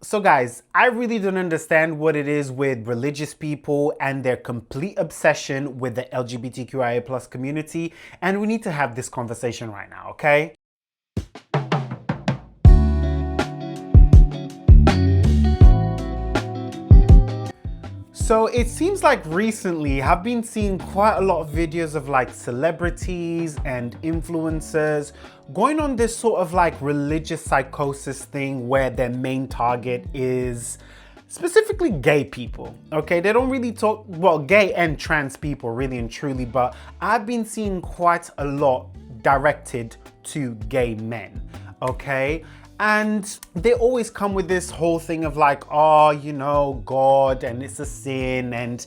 So guys, I really don't understand what it is with religious people and their complete obsession with the LGBTQIA plus community, and we need to have this conversation right now, okay? So it seems like recently I've been seeing quite a lot of videos of like celebrities and influencers going on this sort of like religious psychosis thing where their main target is specifically gay people. Okay, they don't really talk, well, gay and trans people really and truly, but I've been seeing quite a lot directed to gay men. Okay, and they always come with this whole thing of like, oh, you know, God, and it's a sin. And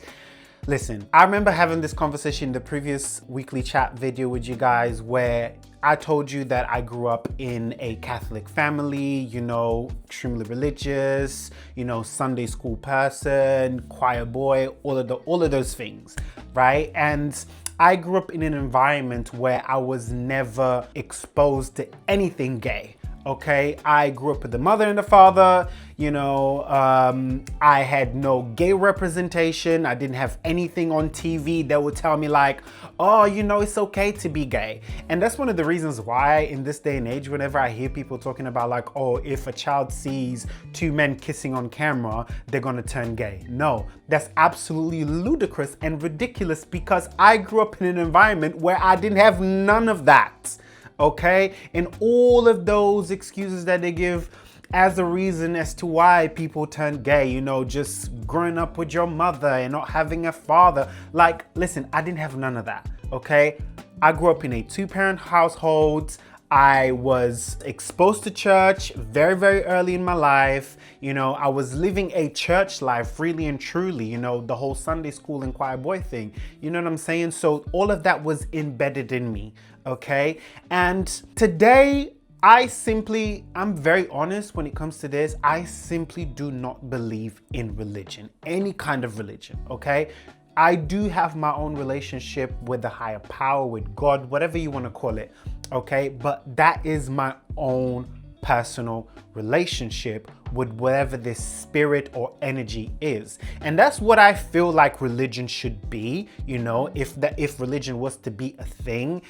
listen, I remember having this conversation in the previous weekly chat video with you guys where I told you that I grew up in a Catholic family, you know, extremely religious, you know, Sunday school person, choir boy, all of those things, right? And I grew up in an environment where I was never exposed to anything gay. Okay, I grew up with the mother and the father, you know, I had no gay representation. I didn't have anything on TV that would tell me like, oh, you know, it's okay to be gay. And that's one of the reasons why in this day and age, whenever I hear people talking about like, oh, if a child sees two men kissing on camera, they're gonna turn gay. No, that's absolutely ludicrous and ridiculous because I grew up in an environment where I didn't have none of that. Okay, and all of those excuses that they give as a reason as to why people turn gay, you know, just growing up with your mother and not having a father. Like, listen, I didn't have none of that. Okay, I grew up in a two-parent household. I was exposed to church very, very early in my life. You know, I was living a church life really and truly, you know, the whole Sunday school and choir boy thing. You know what I'm saying? So all of that was embedded in me, okay? And today, I'm very honest when it comes to this. I simply do not believe in religion, any kind of religion, okay? I do have my own relationship with the higher power, with God, whatever you want to call it, okay? But that is my own personal relationship with whatever this spirit or energy is. And that's what I feel like religion should be. You know, if religion was to be a thing,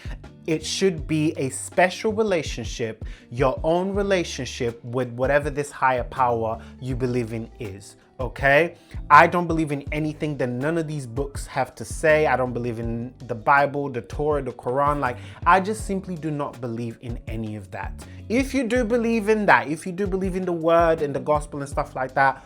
it should be a special relationship, your own relationship with whatever this higher power you believe in is. Okay, I don't believe in anything that none of these books have to say. I don't believe in the Bible, the Torah, the Quran. Like, I just simply do not believe in any of that. If you do believe in that, if you do believe in the word and the gospel and stuff like that,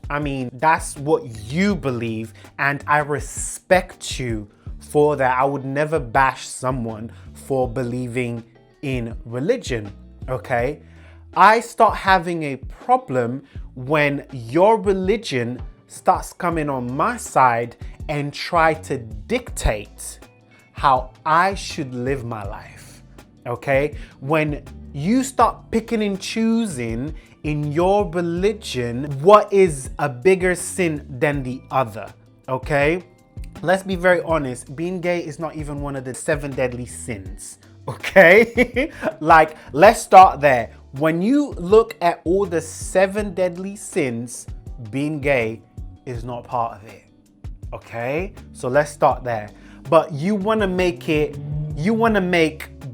I mean, that's what you believe, and I respect you for that. I would never bash someone for believing in religion, okay? I start having a problem when your religion starts coming on my side and try to dictate how I should live my life, okay? When you start picking and choosing in your religion what is a bigger sin than the other, okay? Let's be very honest, being gay is not even one of the 7 deadly sins, okay? Like, let's start there. When you look at all the 7 deadly sins, being gay is not part of it, okay? So let's start there. But you wanna make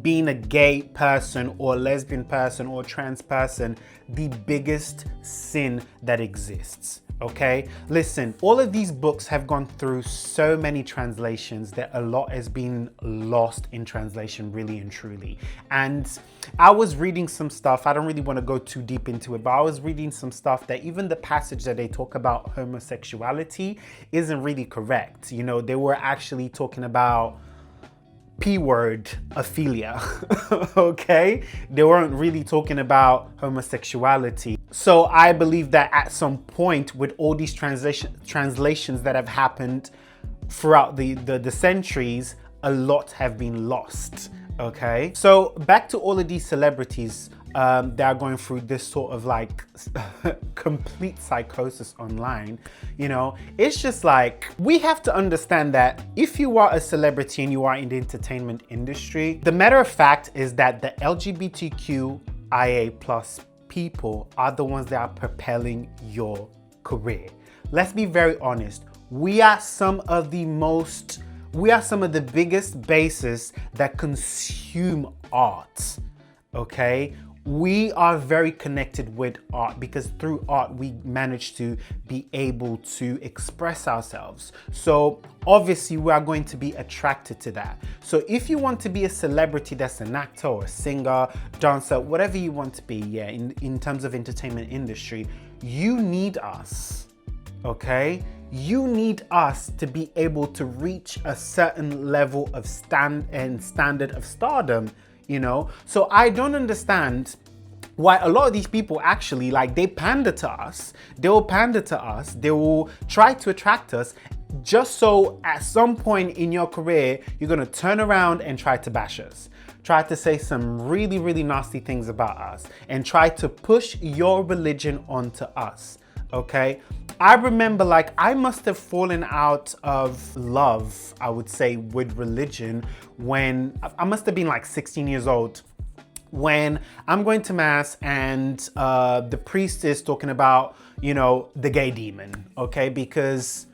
being a gay person or lesbian person or trans person the biggest sin that exists. Okay, listen, all of these books have gone through so many translations that a lot has been lost in translation, really and truly. And I was reading some stuff, I don't really want to go too deep into it, but I was reading some stuff that even the passage that they talk about homosexuality isn't really correct. You know, they were actually talking about P-word ophelia, okay? They weren't really talking about homosexuality. So I believe that at some point with all these translations that have happened throughout the centuries, a lot have been lost, okay? So back to all of these celebrities that are going through this sort of like complete psychosis online, you know, it's just like, we have to understand that if you are a celebrity and you are in the entertainment industry, the matter of fact is that the LGBTQIA plus people are the ones that are propelling your career. Let's be very honest. We are some of the biggest bases that consume art, okay? We are very connected with art because through art, we manage to be able to express ourselves. So obviously we are going to be attracted to that. So if you want to be a celebrity that's an actor or a singer, dancer, whatever you want to be, yeah, in terms of entertainment industry, you need us, okay? You need us to be able to reach a certain level of standard of stardom, you know? So I don't understand why a lot of these people actually, like, they pander to us. They will pander to us. They will try to attract us just so at some point in your career, you're gonna turn around and try to bash us. Try to say some really, really nasty things about us and try to push your religion onto us, okay? I remember, like, I must have fallen out of love, I would say, with religion when I must have been like 16 years old, when I'm going to mass and the priest is talking about, you know, the gay demon, okay? Because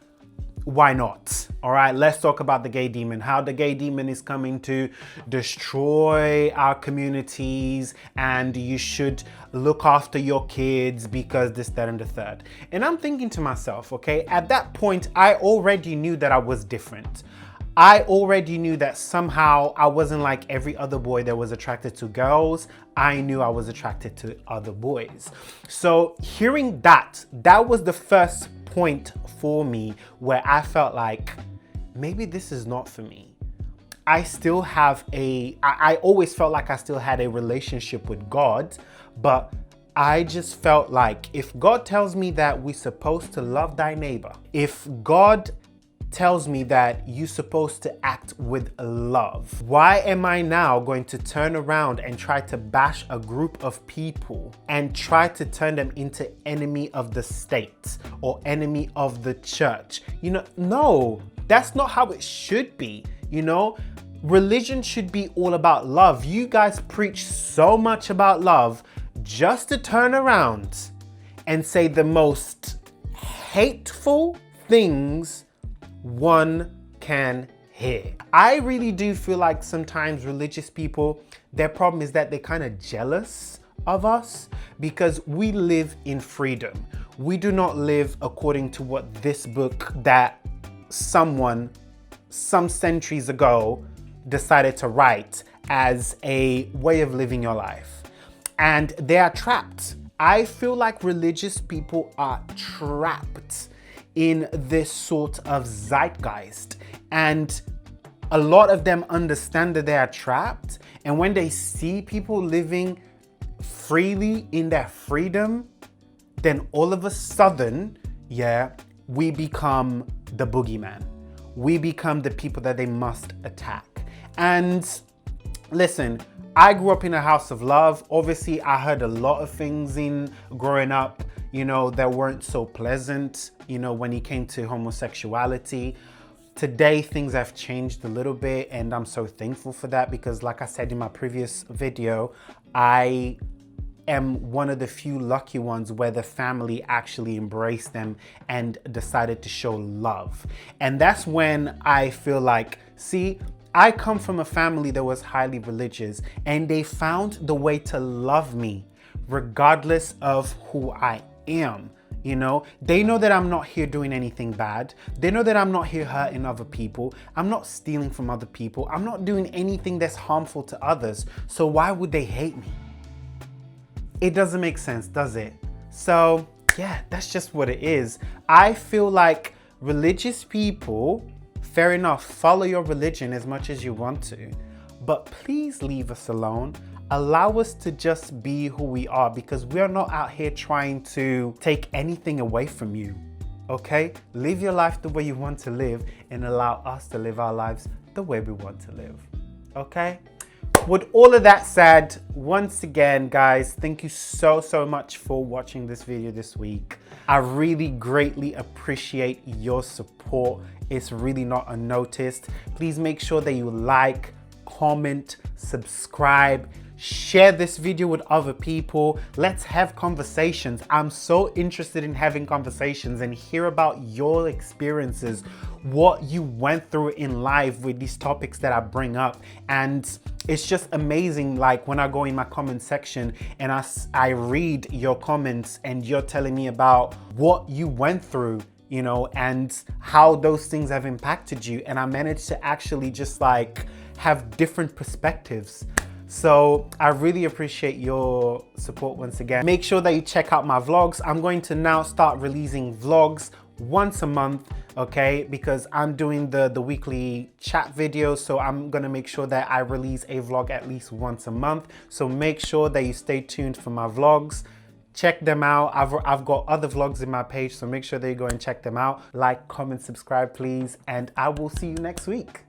why not? All right, let's talk about the gay demon, how the gay demon is coming to destroy our communities, and you should look after your kids because this, that, and the third. And I'm thinking to myself, okay, at that point, I already knew that I was different. I already knew that somehow I wasn't like every other boy that was attracted to girls. I knew I was attracted to other boys. So hearing that was the first point for me where I felt like maybe this is not for me. I always felt like I still had a relationship with God, but I just felt like if God tells me that we're supposed to love thy neighbor, if God tells me that you're supposed to act with love, why am I now going to turn around and try to bash a group of people and try to turn them into enemy of the state or enemy of the church? You know, no, that's not how it should be, you know? Religion should be all about love. You guys preach so much about love just to turn around and say the most hateful things one can hear. I really do feel like sometimes religious people, their problem is that they're kind of jealous of us because we live in freedom. We do not live according to what this book that someone some centuries ago decided to write as a way of living your life. And they are trapped. I feel like religious people are trapped in this sort of zeitgeist, and a lot of them understand that they are trapped, and when they see people living freely in their freedom, then all of a sudden, yeah, we become the boogeyman. We become the people that they must attack. And listen, I grew up in a house of love. Obviously, I heard a lot of things in growing up, you know, that weren't so pleasant, you know, when it came to homosexuality. Today, things have changed a little bit, and I'm so thankful for that because, like I said in my previous video, I am one of the few lucky ones where the family actually embraced them and decided to show love. And that's when I feel like, see, I come from a family that was highly religious, and they found the way to love me regardless of who I am. You know, they know that I'm not here doing anything bad. They know that I'm not here hurting other people. I'm not stealing from other people. I'm not doing anything that's harmful to others. So why would they hate me? It doesn't make sense, does it? So yeah, that's just what it is. I feel like religious people, fair enough, follow your religion as much as you want to, but please leave us alone. Allow us to just be who we are, because we're not out here trying to take anything away from you, okay? Live your life the way you want to live and allow us to live our lives the way we want to live, okay? With all of that said, once again, guys, thank you so much for watching this video this week. I really greatly appreciate your support. It's really not unnoticed. Please make sure that you like, comment, subscribe, Share this video with other people. Let's have conversations. I'm so interested in having conversations and hear about your experiences, what you went through in life with these topics that I bring up. And it's just amazing, like when I go in my comment section and I read your comments and you're telling me about what you went through, you know, and how those things have impacted you. And I managed to actually just like have different perspectives. So I really appreciate your support once again. Make sure that you check out my vlogs. I'm going to now start releasing vlogs once a month, okay? Because I'm doing the weekly chat videos, so I'm gonna make sure that I release a vlog at least once a month. So make sure that you stay tuned for my vlogs. Check them out. I've got other vlogs in my page, so make sure that you go and check them out. Like, comment, subscribe, please, and I will see you next week.